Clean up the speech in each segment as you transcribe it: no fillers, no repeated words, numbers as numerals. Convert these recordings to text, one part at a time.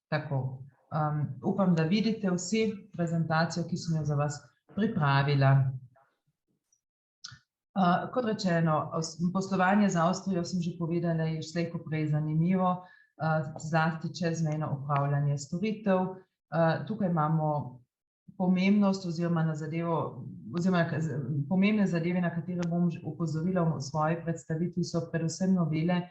Tako. Upam, da vidite vsi prezentacijo, ki sem jo za vas pripravila. Kot rečeno, poslovanje z Avstrijo, sem že povedala, je slej ko prej zanimivo, zlasti čezmejno opravljanje storitev. Tukaj imamo pomembnost oziroma pomembne zadeve, na katere bom opozorila v svoji predstavitvi, so predvsem novele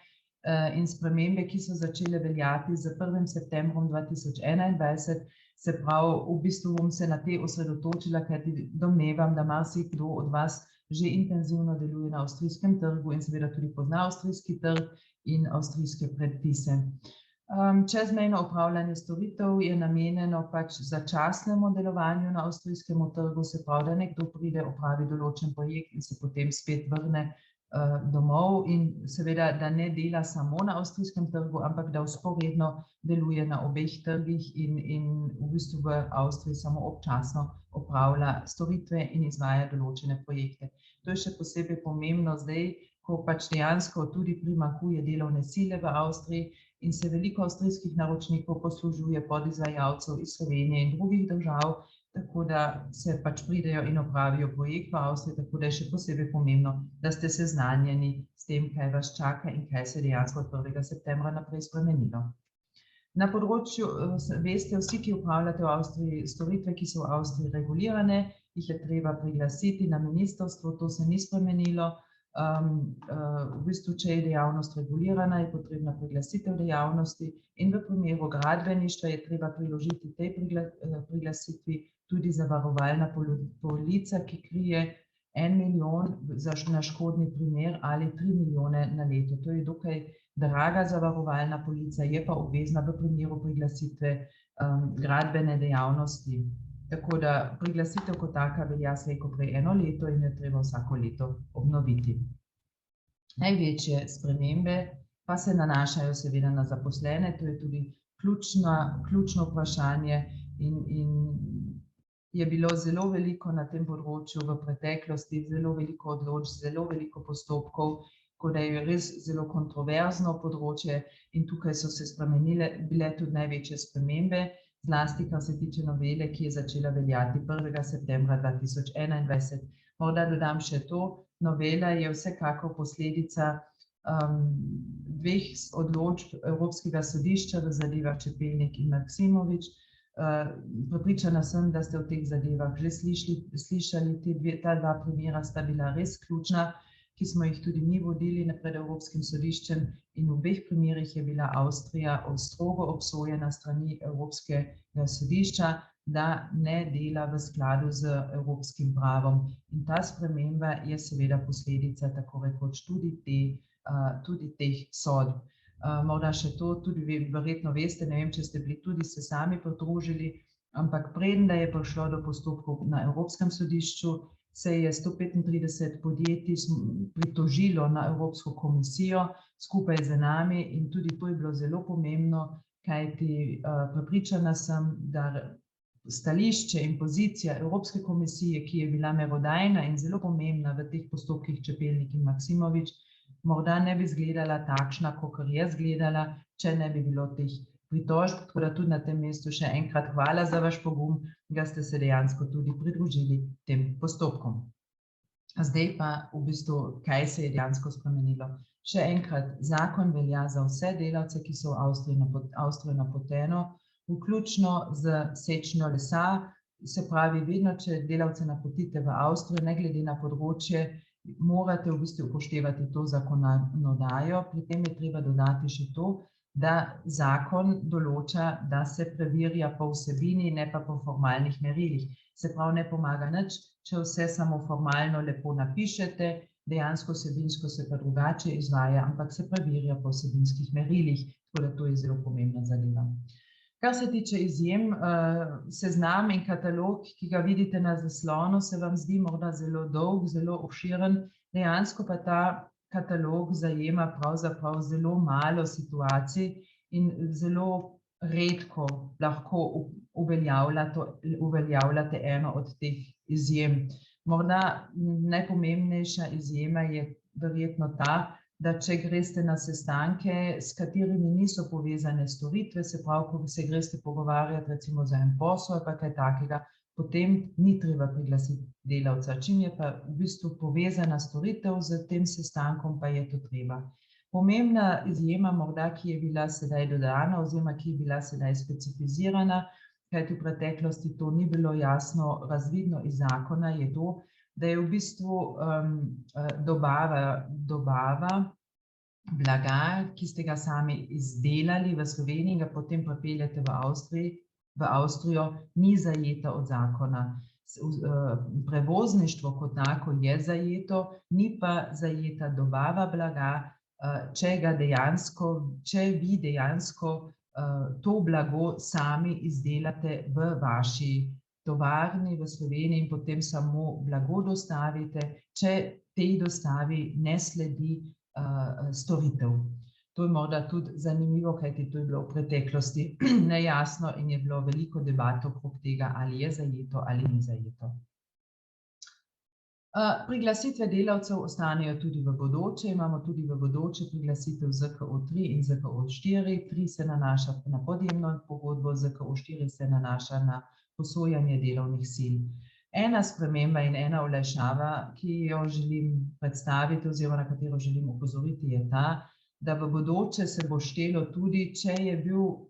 in spremembe, ki so začele veljati z 1. septembrom 2021. Se pravi, v bistvu bom se na te osredotočila, kajti domnevam, da marsikdo od vas že intenzivno deluje na avstrijskem trgu in seveda tudi pozna avstrijski trg in avstrijske predpise. Čezmejno opravljanje storitev je namenjeno pač začasnemu delovanju na avstrijskem trgu, se pravi, da nekdo pride, opravi določen projekt in se potem spet vrne domov in seveda, da ne dela samo na avstrijskem trgu, ampak da vzporedno deluje na obeh trgih in v bistvu v Avstriji samo občasno opravlja storitve in izvaja določene projekte. To je še posebej pomembno zdaj, ko pač dejansko tudi primanjkuje delovne sile v Avstriji in se veliko avstrijskih naročnikov poslužuje podizvajalcev iz Slovenije in drugih držav, tako da se pač pridejo in opravijo projekt v Avstriji, tako da je še posebej pomembno, da ste seznanjeni s tem, kaj vas čaka in kaj se dejansko od 1. septembra naprej spremenilo. Na področju, veste vsi, ki opravljate v Avstriji storitve, ki so v Avstriji regulirane, jih je treba priglasiti na ministrstvo, to se ni spremenilo. V bistvu, če je dejavnost regulirana, je potrebna priglasitev dejavnosti in v primeru gradbeništva je treba priložiti tej priglasitvi tudi zavarovalna polica, ki krije 1 milijon na škodni primer ali 3 milijone na leto. To je dokaj draga zavarovalna polica, je pa obvezna v primeru priglasitve gradbene dejavnosti. Tako da priglasitev kot taka velja slej ko prej 1 leto in jo treba vsako leto obnoviti. Največje spremembe pa se nanašajo seveda na zaposlene, to je tudi ključno vprašanje in je bilo zelo veliko na tem področju v preteklosti, zelo veliko odločb, zelo veliko postopkov, tako da je res zelo kontroverzno področje in tukaj so se bile tudi največje spremembe, zlasti kar se tiče novele, ki je začela veljati 1. septembra 2021. Morda dodam še to, novela je vsekakor posledica 2 odločb Evropskega sodišča v zadevah Čepelnik in Maksimovič. Prepričana sem, da ste v teh zadevah že slišali, ta 2 primera sta bila res ključna, ki smo jih tudi mi vodili pred Evropskim sodiščem in v obeh primerih je bila Avstrija strogo obsojena strani Evropskega sodišča, da ne dela v skladu z evropskim pravom. In ta sprememba je seveda posledica tako rekoč tudi teh sodb. Morda še to, tudi verjetno veste, ne vem, če ste bili tudi se sami pridružili, ampak preden da je prišlo do postopkov na Evropskem sodišču, se je 135 podjetij pritožilo na Evropsko komisijo skupaj z nami in tudi to je bilo zelo pomembno, kajti prepričana sem, da stališče in pozicija Evropske komisije, ki je bila merodajna in zelo pomembna v teh postopkih Čepelnik in Maksimovič, morda ne bi izgledala takšna, kakor je izgledala, če ne bi bilo teh pritožb. Tako da tudi na tem mestu še enkrat hvala za vaš pogum, da ste se dejansko tudi pridružili tem postopkom. Zdaj pa v bistvu, kaj se je dejansko spremenilo. Še enkrat, zakon velja za vse delavce, ki so v Avstrijo napoteno, vključno z sečnjo lesa, se pravi, vedno, če delavce napotite v Avstrijo, ne glede na področje, morate v bistvu upoštevati to zakonodajo. Pri tem je treba dodati še to, da zakon določa, da se preverja po vsebini, ne pa po formalnih merilih. Se pravi, ne pomaga nič, če vse samo formalno lepo napišete, dejansko vsebinsko se pa drugače izvaja, ampak se preverja po vsebinskih merilih, tako da to je zelo pomembna zadeva. Kar se tiče izjem, seznam in katalog, ki ga vidite na zaslonu, se vam zdi morda zelo dolg, zelo obširen, dejansko pa ta katalog zajema pravzaprav zelo malo situacij in zelo redko lahko uveljavljate eno od teh izjem. Morda najpomembnejša izjema je verjetno ta, da če greste na sestanke, s katerimi niso povezane storitve, se pravi, ko se greste pogovarjati recimo za en posel ali pa kaj takega, potem ni treba priglasiti delavca. Čim je pa v bistvu povezana storitev z tem sestankom, pa je to treba. Pomembna izjema morda, ki je bila sedaj dodana oziroma ki je bila sedaj specificirana, kajti v preteklosti to ni bilo jasno razvidno iz zakona, je to, da je v bistvu dobava blaga, ki ste ga sami izdelali v Sloveniji in ga potem pripeljete v Avstrijo, ni zajeta od zakona. Prevozništvo kot tako je zajeto, ni pa zajeta dobava blaga, če vi dejansko to blago sami izdelate v vaši tovarni v Sloveniji in potem samo blago dostavite, če tej dostavi ne sledi storitev. To je morda tudi zanimivo, kajti to je bilo v preteklosti nejasno in je bilo veliko debat okrog tega, ali je zajeto ali ni zajeto. Priglasitve delavcev ostanejo tudi v bodoče. Imamo tudi v bodoče priglasitev ZKO3 in ZKO4. 3 se nanaša na podjemno pogodbo, ZKO4 se nanaša na posojanje delovnih sil. Ena sprememba in ena olajšava, ki jo želim predstaviti oziroma na katero želim opozoriti, je ta, da v bodoče se bo štelo tudi,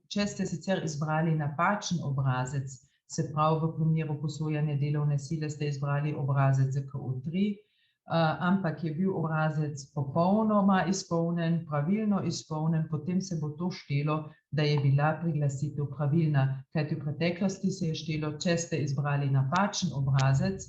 če ste sicer izbrali napačen obrazec, se pravi v primeru posojanja delovne sile ste izbrali obrazec ZKO3, ampak je bil obrazec popolnoma izpolnjen, pravilno izpolnjen, potem se bo to štelo, da je bila priglasitev pravilna. Kajti v preteklosti se je štelo, če ste izbrali napačen obrazec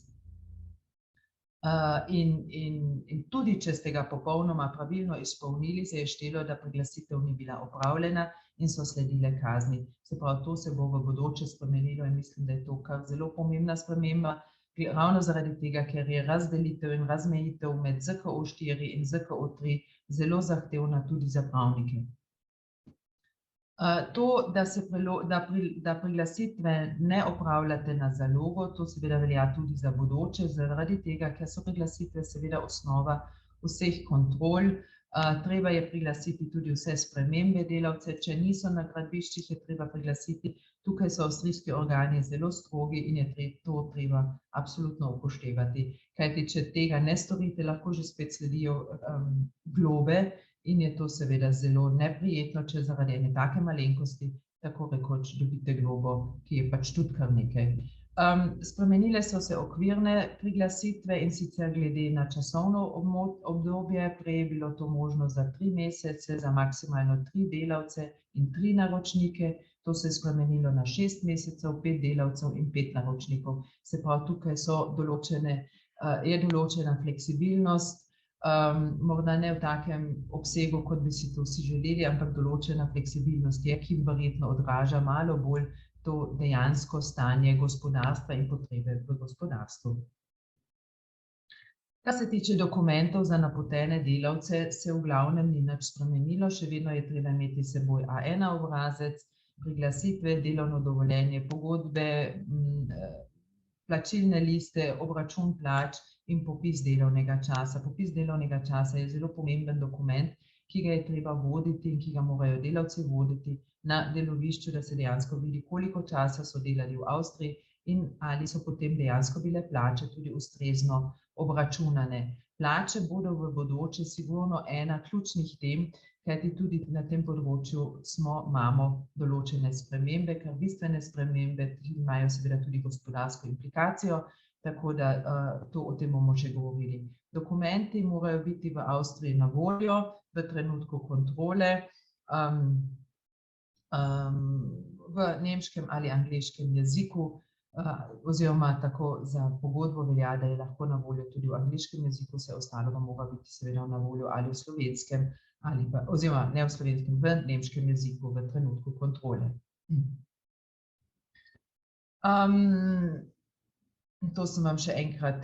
in tudi, če ste ga popolnoma pravilno izpolnili, se je štelo, da priglasitev ni bila opravljena in so sledile kazni. Se pravi, to se bo v bodoče spremenilo in mislim, da je to kar zelo pomembna sprememba, ravno zaradi tega, ker je razdelitev in razmejitev med ZKO4 in ZKO3 zelo zahtevna tudi za pravnike. To, da priglasitve ne opravljate na zalogo, to seveda velja tudi za bodoče, zaradi tega, ker so priglasitve seveda osnova vseh kontrol. Treba je priglasiti tudi vse spremembe delavce, če niso na gradbiščih, je treba priglasiti. Tukaj so avstrijski organi zelo strogi in je to treba absolutno upoštevati. Kajti, če tega ne storite, lahko že spet sledijo globe in je to seveda zelo neprijetno, če zaradi ene take malenkosti tako rekoč dobite globo, ki je pač tudi kar nekaj. Spremenile so se okvirne priglasitve in sicer glede na časovno obdobje. Prej je bilo to možno za 3 mesece, za maksimalno 3 delavce in 3 naročnike. To se je spremenilo na 6 mesecev, 5 delavcev in 5 naročnikov. Se pravi, tukaj je določena fleksibilnost, morda ne v takem obsegu, kot bi si to vsi želeli, ampak določena fleksibilnost je, ki verjetno odraža malo bolj to dejansko stanje gospodarstva in potrebe v gospodarstvu. Kar se tiče dokumentov za napotene delavce, se v glavnem ni nič spremenilo, še vedno je treba imeti s seboj A1 obrazec, priglasitve, delovno dovoljenje, pogodbe, plačilne liste, obračun plač in popis delovnega časa. Popis delovnega časa je zelo pomemben dokument, ki ga je treba voditi in ki ga morajo delavci voditi na delovišču, da se dejansko vidi, koliko časa so delali v Avstriji in ali so potem dejansko bile plače tudi ustrezno obračunane. Plače bodo v bodoče sigurno ena ključnih tem, kajti tudi na tem področju imamo določene spremembe, kar bistvene spremembe, ki imajo seveda tudi gospodarsko implikacijo, tako da o tem bomo še govorili. Dokumenti morajo biti v Avstriji na voljo v trenutku kontrole, v nemškem ali angleškem jeziku, oziroma tako za pogodbo velja, da je lahko na voljo tudi v angleškem jeziku, vse ostalo pa mora biti seveda na voljo ali v slovenskem, oziroma ne v slovenskem, v nemškem jeziku v trenutku kontrole. To sem vam še enkrat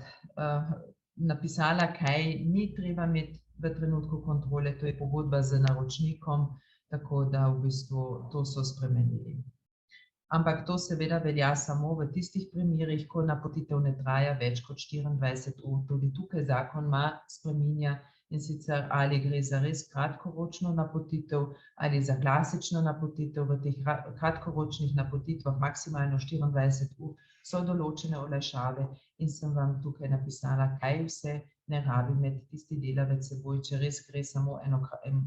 napisala, kaj ni treba imeti v trenutku kontrole, to je pogodba z naročnikom, tako da v bistvu to so spremenili. Ampak to seveda velja samo v tistih primerih, ko napotitev ne traja več kot 24 ur. Tudi tukaj zakon spreminja in sicer ali gre za res kratkoročno napotitev ali za klasično napotitev. V teh kratkoročnih napotitvah maksimalno 24 ur so določene olajšave in sem vam tukaj napisala, kaj vse ne rabi imeti tisti delavec s seboj, če res gre samo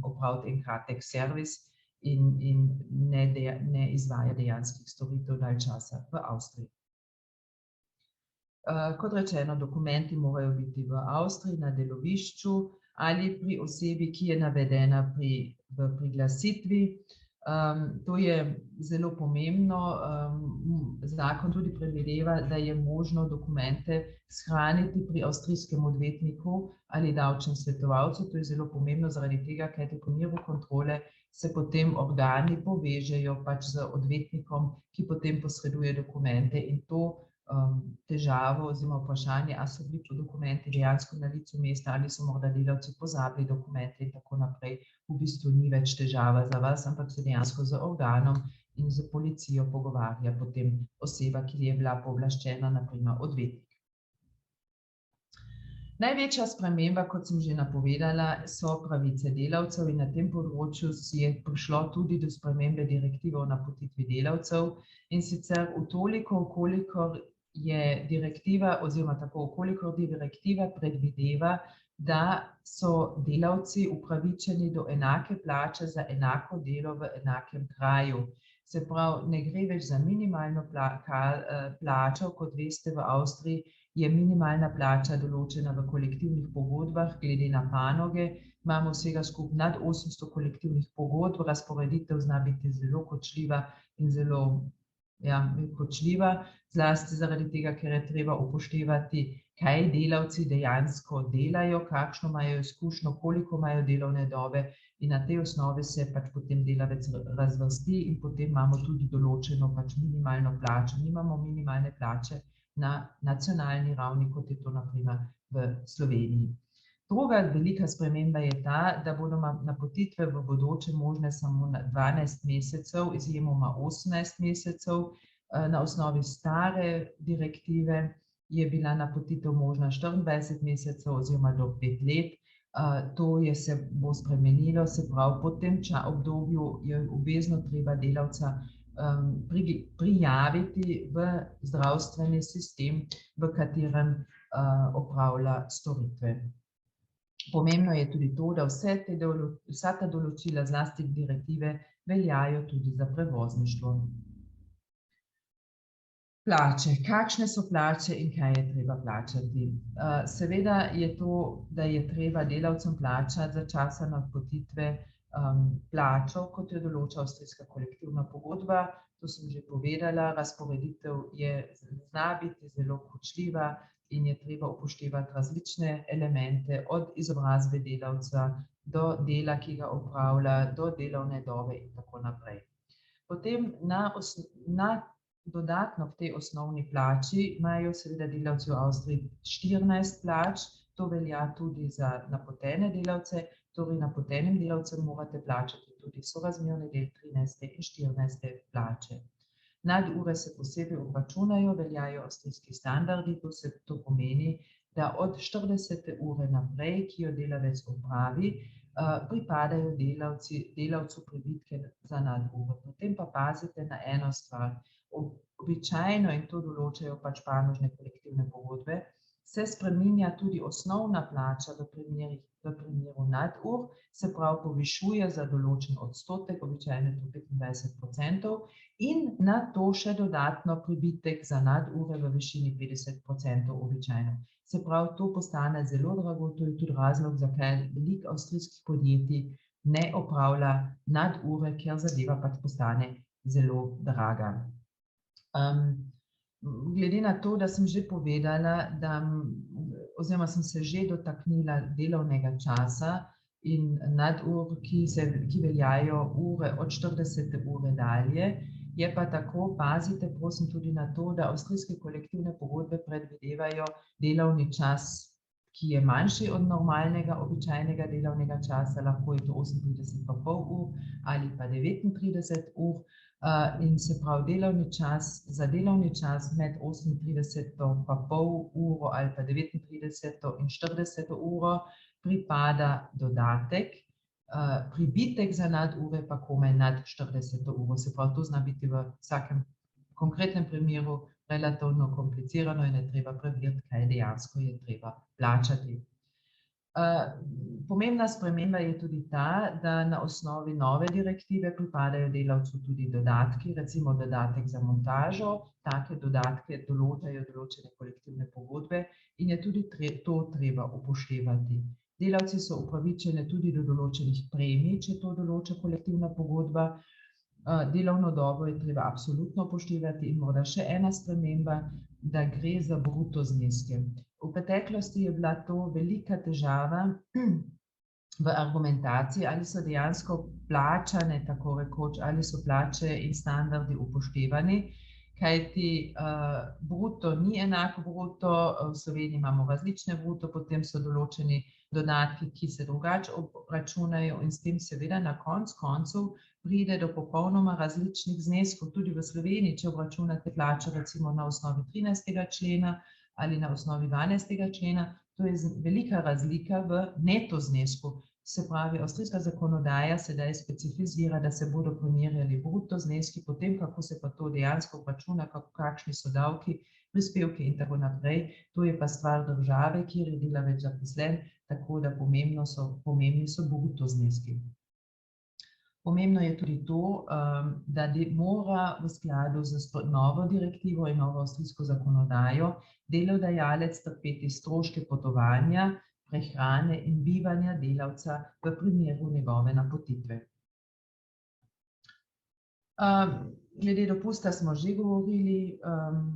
opraviti en kratek servis in ne izvaja dejanskih storitev dalj časa v Avstriji. Kot rečeno, dokumenti morajo biti v Avstriji na delovišču ali pri osebi, ki je navedena v priglasitvi. To je zelo pomembno. Zakon tudi predvideva, da je možno dokumente shraniti pri avstrijskem odvetniku ali davčnem svetovalcu. To je zelo pomembno zaradi tega, ker v primeru kontrole se potem organi povežejo pač z odvetnikom, ki potem posreduje dokumente in to težavo oziroma vprašanje, ali so bili dokumenti dejansko na licu mesta ali so morda delavci pozabili dokumente in tako naprej, v bistvu ni več težava za vas, ampak se dejansko z organom in z policijo pogovarja potem oseba, ki je bila pooblaščena, na primer odvetnik. Največja sprememba, kot sem že napovedala, so pravice delavcev in na tem področju je prišlo tudi do spremembe direktive o napotitvi delavcev in sicer v toliko, kolikor je direktiva oziroma tako, kolikor direktiva predvideva, da so delavci upravičeni do enake plače za enako delo v enakem kraju. Se pravi, ne gre več za minimalno plačo, kot veste, v Avstriji je minimalna plača določena v kolektivnih pogodbah, glede na panoge. Imamo vsega skupaj nad 800 kolektivnih pogodb, razporeditev zna biti zelo kočljiva in zelo kočljiva, zlasti zaradi tega, ker je treba upoštevati, kaj delavci dejansko delajo, kakšno imajo izkušnjo, koliko imajo delovne dobe in na tej osnovi se pač potem delavec razvrsti in potem imamo tudi določeno pač minimalno plačo. Nimamo minimalne plače na nacionalni ravni, kot je to na primer v Sloveniji. Druga velika sprememba je ta, da bodo napotitve v bodoče možne samo na 12 mesecev, izjemoma 18 mesecev. Na osnovi stare direktive je bila napotitev možna 24 mesecev oziroma do 5 let. To se bo spremenilo, se pravi, po tem obdobju je obvezno treba delavca prijaviti v zdravstveni sistem, v katerem opravlja storitve. Pomembno je tudi to, da vsa ta določila, zlasti direktive, veljajo tudi za prevozništvo. Plače. Kakšne so plače in kaj je treba plačati? Seveda je to, da je treba delavcem plačati za časa napotitve plačo, kot jo določa avstrijska kolektivna pogodba. To sem že povedala, razporeditev zna biti zelo kočljiva in je treba upoštevati različne elemente, od izobrazbe delavca do dela, ki ga opravlja, do delovne dobe in tako naprej. Potem dodatno k tej osnovni plači imajo seveda delavci v Avstriji 14 plač, to velja tudi za napotene delavce, torej napotenim delavcem morate plačati tudi sorazmerni del 13. in 14. plače. Nadure se posebej obračunajo, veljajo avstrijski standardi, to pomeni, da od 40. ure naprej, ki jo delavec opravi, pripadajo delavcu pribitke za nadure. Potem pa pazite na eno stvar. Običajno, in to določajo pač panožne kolektivne pogodbe, se spreminja tudi osnovna plača v primeru nadur, se pravi povišuje za določen odstotek, običajno to 25%, in na to še dodatno pribitek za nadure v višini 50% običajno. Se pravi, to postane zelo drago, to je tudi razlog, zakaj veliko avstrijskih podjetij ne opravlja nadure, ker zadeva pač postane zelo draga. Glede na to, da sem že povedala, oziroma sem se že dotaknila delovnega časa in nadur, ki veljajo ure od 40. ure dalje, je pa tako, pazite prosim tudi na to, da avstrijske kolektivne pogodbe predvidevajo delovni čas, ki je manjši od normalnega, običajnega delovnega časa, lahko je to 38,5 ur ali pa 39 ur. In se pravi, za delovni čas med 38,5 uro ali pa 39 in 40 uro pripada dodatek, pribitek za nadure pa komaj nad 40 uro. Se pravi, to zna biti v vsakem konkretnem primeru relativno komplicirano in je treba preveriti, kaj dejansko je treba plačati. Pomembna sprememba je tudi ta, da na osnovi nove direktive pripadajo delavcu tudi dodatki, recimo dodatek za montažo. Take dodatke določajo določene kolektivne pogodbe in je tudi to treba upoštevati. Delavci so upravičeni tudi do določenih premij, če to določa kolektivna pogodba. Delovno dobo je treba absolutno upoštevati in morda še ena sprememba, da gre za bruto zneske. V preteklosti je bila to velika težava v argumentaciji, ali so dejansko plačane tako rekoč, ali so plače in standardi upoštevani, kajti bruto ni enako bruto, v Sloveniji imamo različne bruto, potem so določeni dodatki, ki se drugače obračunajo in s tem seveda na koncu pride do popolnoma različnih zneskov. Tudi v Sloveniji, če obračunate plačo recimo na osnovi 13. člena ali na osnovi 12. člena, to je velika razlika v neto znesku. Se pravi, avstrijska zakonodaja sedaj specificira, da se bodo primerjali bruto zneski, potem kako se pa to dejansko obračuna, kakšni so davki, prispevki in tako naprej. To je pa stvar države, kjer je delavec zaposlen, tako da pomembni so bruto zneski. Pomembno je tudi to, da mora v skladu z novo direktivo in novo avstrijsko zakonodajo delodajalec trpeti stroške potovanja, prehrane in bivanja delavca v primeru njegove napotitve. Glede dopusta smo že govorili,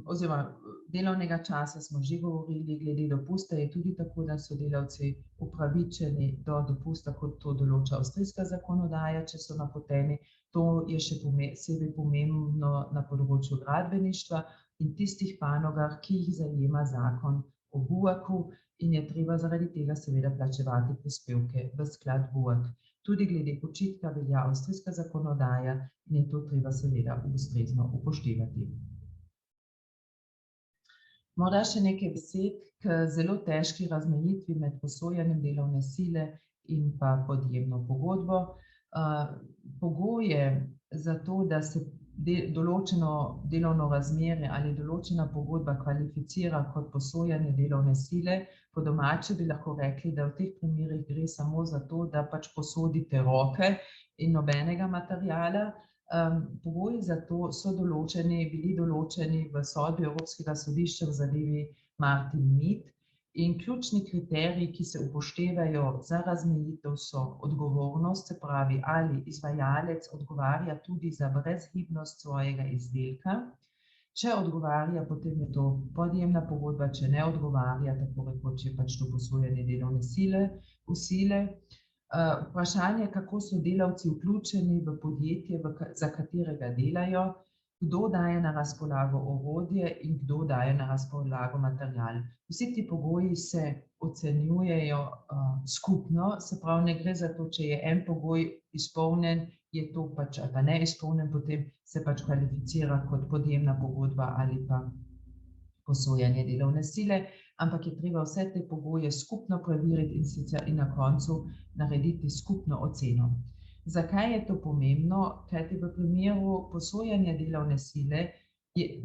oziroma delovnega časa smo že govorili, glede dopusta je tudi tako, da so delavci upravičeni do dopusta, kot to določa avstrijska zakonodaja, če so napoteni. To je še posebej pomembno na področju gradbeništva in tistih panogah, ki jih zajema zakon o BUAK-u in je treba zaradi tega seveda plačevati prispevke v sklad BUAK. Tudi glede počitka velja avstrijska zakonodaja in je to treba seveda ustrezno upoštevati. Morda še nekaj besed k zelo težki razmejitvi med posojanjem delovne sile in pa podjemno pogodbo. Pogoje za to, da se določeno delovno razmerje ali določena pogodba kvalificira kot posojanje delovne sile, po domače bi lahko rekli, da v teh primerih gre samo za to, da pač posodite roke in nobenega materiala. Pogoji za to so bili določeni v sodbi Evropskega sodišča v zadevi Martin Mead in ključni kriteriji, ki se upoštevajo za razmejitev, so odgovornost, se pravi, ali izvajalec odgovarja tudi za brezhibnost svojega izdelka. Če odgovarja, potem je to podjemna pogodba, če ne odgovarja, tako rekoč je pač to posojanje delovne sile. Vprašanje, kako so delavci vključeni v podjetje, za katerega delajo, kdo daje na razpolago orodje in kdo daje na razpolago material. Vsi ti pogoji se ocenjujejo skupno, se pravi, ne gre za to, če je en pogoj izpolnjen, je to pač ali pa neizpolnjen, potem se pač kvalificira kot podjemna pogodba ali pa posojanje delovne sile, ampak je treba vse te pogoje skupno preveriti in na koncu narediti skupno oceno. Zakaj je to pomembno? Kajti v primeru posojanja delovne sile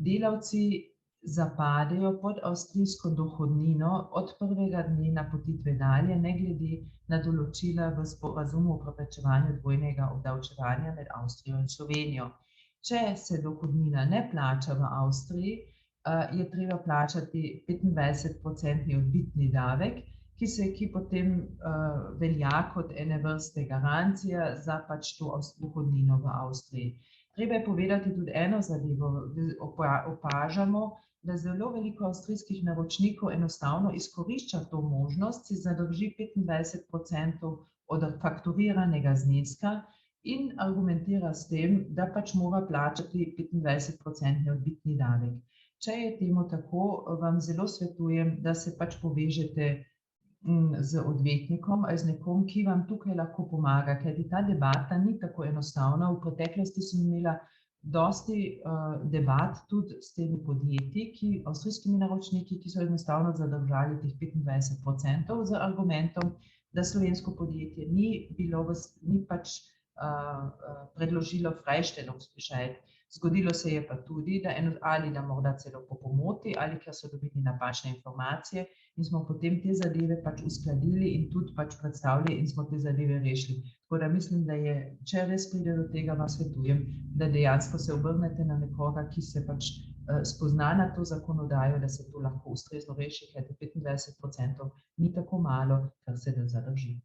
delavci zapadejo pod avstrijsko dohodnino od prvega dne napotitve dalje, ne glede na določila v sporazumu o preprečevanju dvojnega obdavčevanja med Avstrijo in Slovenijo. Če se dohodnina ne plača v Avstriji, je treba plačati 25% odbitni davek, ki potem velja kot ene vrste garancija za pač to dohodnino v Avstriji. Treba je povedati tudi eno zadevo, opažamo, da zelo veliko avstrijskih naročnikov enostavno izkorišča to možnost, si zadrži 25% od fakturiranega zneska in argumentira s tem, da pač mora plačati 25% odbitni davek. Če je temu tako, vam zelo svetujem, da se pač povežete z odvetnikom ali z nekom, ki vam tukaj lahko pomaga, kajti ta debata ni tako enostavna. V preteklosti sem imela dosti debat tudi s temi podjetji, avstrijskimi naročniki, ki so enostavno zadržali teh 25% z argumentom, da slovensko podjetje ni pač predložilo Freistellungsbescheid. Zgodilo se je pa tudi, da morda celo po pomoti ali ker so dobili napačne informacije in smo potem te zadeve pač uskladili in tudi pač predstavili in smo te zadeve rešili. Tako da mislim, da je, če res pride do tega, vam svetujem, da dejansko se obrnete na nekoga, ki se pač spozna na to zakonodajo, da se to lahko ustrezno reši, kajti 25% ni tako malo, kar se da zadrži.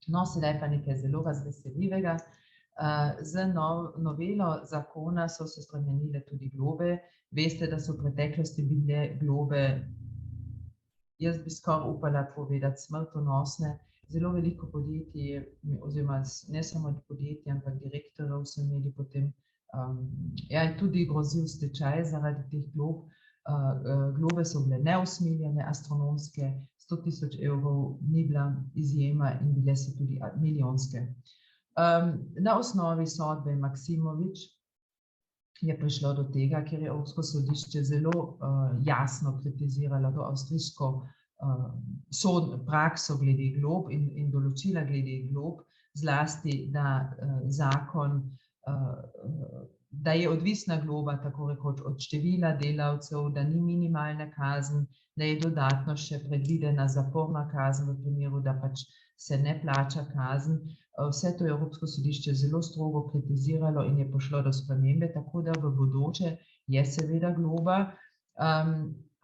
No, sedaj pa nekaj zelo razveseljivega. Z novelo zakona so se spremenile tudi globe. Veste, da so v preteklosti bile globe, jaz bi skoraj upala povedati, smrtonosne. Zelo veliko podjetij, oziroma ne samo podjetij, ampak direktorjev so imeli potem, tudi grozil stečaj zaradi teh glob. Globe so bile neusmiljene, astronomske, 100 000 evrov ni bila izjema in bile so tudi milijonske. Na osnovi sodbe Maksimovič je prišlo do tega, ker je Evropsko sodišče zelo jasno kritiziralo to avstrijsko prakso glede glob in določila glede glob, zlasti, da zakon, da je odvisna globa tako rekoč od števila delavcev, da ni minimalna kazen, da je dodatno še predvidena zaporna kazen v primeru, da pač se ne plača kazen. Vse to je Evropsko sodišče zelo strogo kritiziralo in je prišlo do spremembe, tako da v bodoče je seveda globa,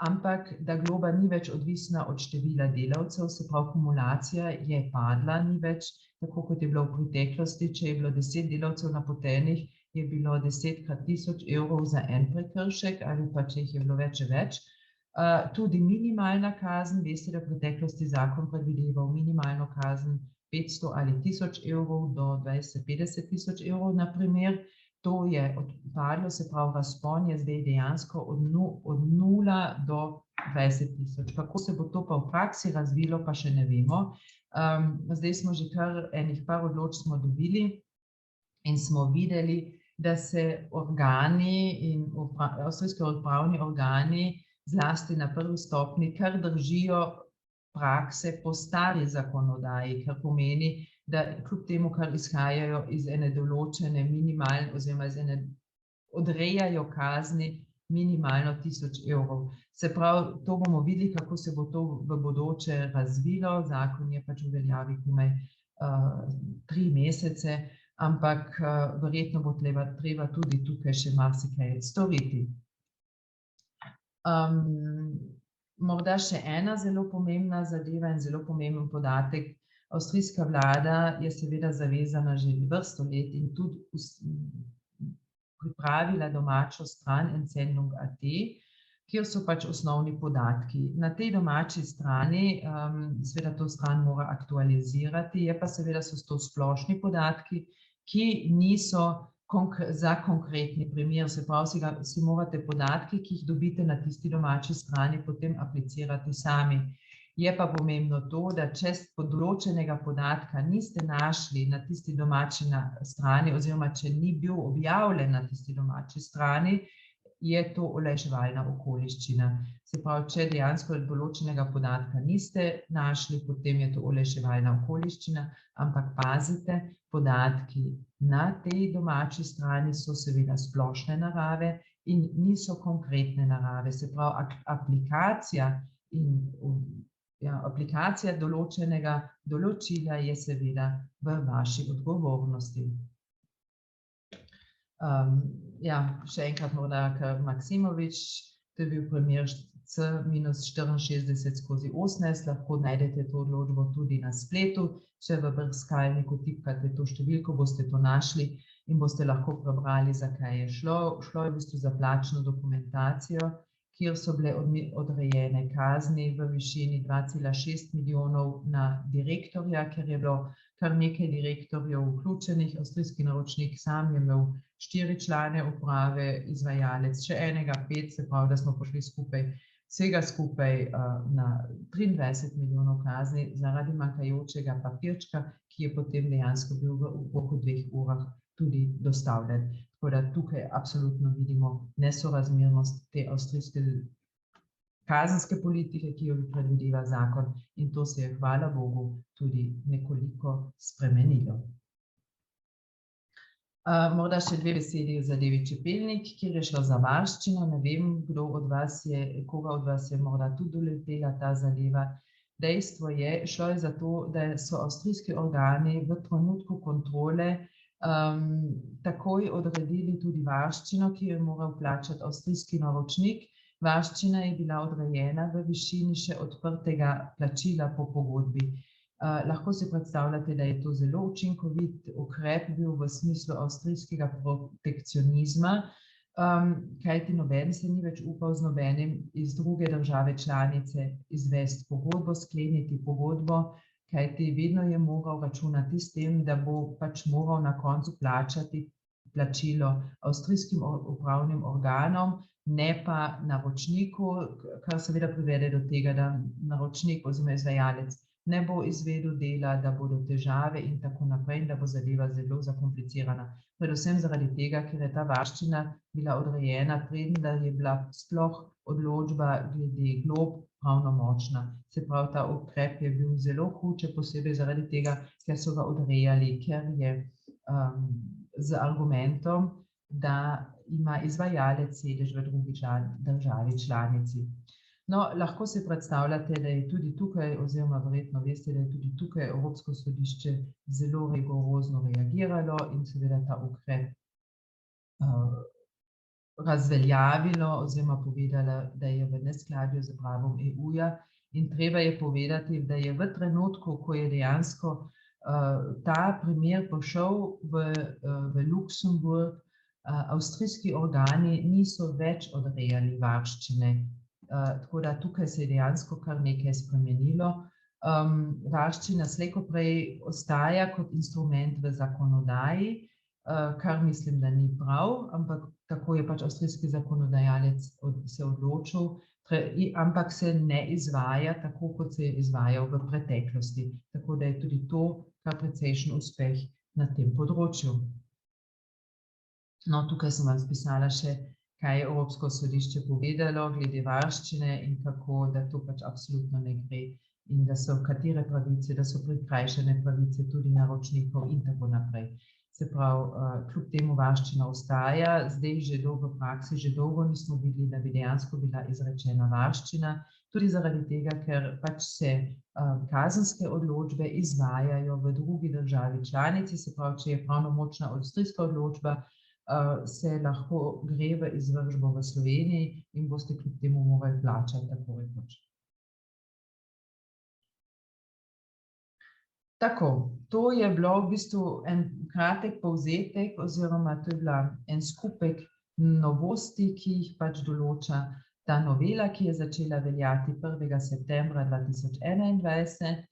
ampak da globa ni več odvisna od števila delavcev, se pravi, kumulacija je padla, ni več tako, kot je bilo v preteklosti. Če je bilo 10 delavcev napotenih, je bilo 10 krat 1000 evrov za en prekršek, ali pa če jih je bilo več. Tudi minimalna kazen, veste, da v preteklosti zakon predvideval minimalno kazen 500 ali 1000 evrov do 20-50 000 evrov, na primer. To je odpadlo, se pravi, razpon je zdaj dejansko od 0 do 20 000. Kako se bo to pa v praksi razvilo, pa še ne vemo. Zdaj smo že kar par odločb smo dobili in smo videli, da se organi in avstrijski upravni organi, zlasti na prvi stopnji, kar držijo prakse po stari zakonodaji, kar pomeni, da kljub temu, kar izhajajo iz ene določene minimalne oziroma iz ene odrejajo kazni minimalno 1000 evrov. Se pravi, to bomo videli, kako se bo to v bodoče razvilo. Zakon je pač v veljavi komaj 3 mesece, ampak verjetno bo treba tudi tukaj še marsikaj storiti. Morda še ena zelo pomembna zadeva in zelo pomemben podatek. Avstrijska vlada je seveda zavezana že vrsto let in tudi pripravila domačo stran Entsendung.at, kjer so pač osnovni podatki. Na tej domači strani seveda to stran mora aktualizirati, je pa seveda so to splošni podatki, ki niso za konkretni primer, se pravi, si morate podatki, ki jih dobite na tisti domači strani, potem aplicirati sami. Je pa pomembno to, da če pod določenega podatka niste našli na tisti domači strani oziroma če ni bil objavljen na tisti domači strani, je to olajševalna okoliščina. Se pravi, če dejansko določenega podatka niste našli, potem je to olajševalna okoliščina, ampak pazite, podatki na tej domači strani so seveda splošne narave in niso konkretne narave. Se pravi, aplikacija določenega določila je seveda v vaši odgovornosti. Še enkrat morda, ker Maksimovič, to je bil primer C-64/18, lahko najdete to odločbo tudi na spletu, če v brskalniku tipkate to številko, boste to našli in boste lahko prebrali, zakaj je šlo. Šlo je v bistvu za plačno dokumentacijo, kjer so bile odrejene kazni v višini 2,6 milijonov na direktorja, ker je bilo kar nekaj direktorjev vključenih. Avstrijski naročnik sam je imel 4 člane uprave, izvajalec še enega, 5, se pravi, da smo prišli vsega skupaj na 23 milijonov kazni zaradi manjkajočega papirčka, ki je potem dejansko bil v roku 2 urah tudi dostavljen. Tako da tukaj absolutno vidimo nesorazmernost te avstrijske kazenske politike, ki jo predvideva zakon, in to se je, hvala Bogu, tudi nekoliko spremenilo. Morda še dve besedi o zadevi Čepelnik, kjer je šlo za varščino. Ne vem, koga od vas je morda tudi doletela ta zadeva. Dejstvo je, šlo je za to, da so avstrijski organi v trenutku kontrole takoj odredili tudi varščino, ki jo je moral plačati avstrijski naročnik. Varščina je bila odrejena v višini še odprtega plačila po pogodbi. Lahko si predstavljate, da je to zelo učinkovit ukrep bil v smislu avstrijskega protekcionizma, kajti noben se ni več upal z nobenim iz druge države članice izvesti pogodbo, skleniti pogodbo, kajti vedno je moral računati s tem, da bo pač moral na koncu plačati plačilo avstrijskim upravnim organom, ne pa naročniku, kar seveda privede do tega, da naročnik oziroma izvajalec ne bo izvedel dela, da bodo težave in tako naprej, in da bo zadeva zelo zakomplicirana. Predvsem zaradi tega, ker je ta varščina bila odrejena, preden da je bila sploh odločba glede glob pravnomočna. Se pravi, ta ukrep je bil zelo hud, še posebej zaradi tega, ker so ga odrejali, ker je z argumentom, da ima izvajalec sedež v drugi državi članici. No, lahko si predstavljate, da je tudi tukaj, oziroma verjetno veste, da je tudi tukaj Evropsko sodišče zelo rigorozno reagiralo in seveda ta ukrep razveljavilo oziroma povedalo, da je v neskladju z pravom EU-ja. In treba je povedati, da je v trenutku, ko je dejansko ta primer prišel v Luksemburg, avstrijski organi niso več odrejali varščine. Tako da tukaj se je dejansko kar nekaj spremenilo. Varščina slej ko prej ostaja kot instrument v zakonodaji, kar mislim, da ni prav, ampak tako je pač avstrijski zakonodajalec se odločil, ampak se ne izvaja tako, kot se je izvajal v preteklosti. Tako da je tudi to kar precejšen uspeh na tem področju. No, tukaj sem vam spisala še, kaj je Evropsko sodišče povedalo glede varščine in kako, da to pač absolutno ne gre in da so katere pravice, da so prikrajšane pravice tudi naročnikov in tako naprej. Se pravi, kljub temu varščina ostaja, zdaj že dolgo v praksi, že dolgo nismo videli, da bi dejansko bila izrečena varščina, tudi zaradi tega, ker pač se kazenske odločbe izvajajo v drugi državi članici, se pravi, če je pravnomočna avstrijska odločba, se lahko gre v izvršbo v Sloveniji in boste kljub temu morali plačati tako rekoč. Tako, to je bilo v bistvu en kratek povzetek oziroma to je bila en skupek novosti, ki jih pač določa ta novela, ki je začela veljati 1. septembra 2021.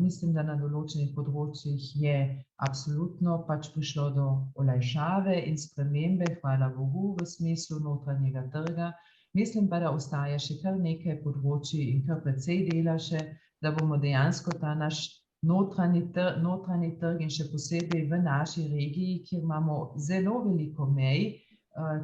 Mislim, da na določenih področjih je absolutno pač prišlo do olajšave in spremembe, hvala Bogu, v smislu notranjega trga. Mislim pa, da ostaja še kar nekaj področij in kar precej dela še, da bomo dejansko ta naš notranji trg in še posebej v naši regiji, kjer imamo zelo veliko mej,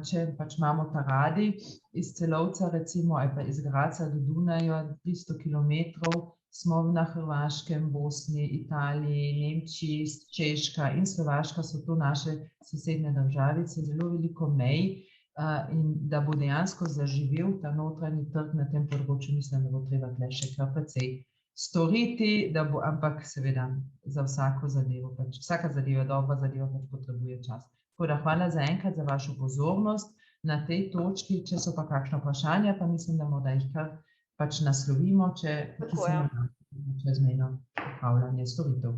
če pač imamo paradi iz Celovca recimo ali pa iz Graca do Dunaja 300 kilometrov, smo na Hrvaškem, Bosni, Italiji, Nemčiji, Češka in Slovaška so to naše sosednje državice, zelo veliko mej in da bo dejansko zaživel ta notranji trg na tem področju, mislim, da bo treba tle še kar precej storiti, ampak seveda za vsako zadevo, vsaka zadeva, dobra zadeva pač potrebuje čas. Tako da hvala za enkrat za vašo pozornost na tej točki, če so pa kakšna vprašanja, pa mislim, da morda jih kar pač naslovimo, če se čezmejno upravljanje storitev.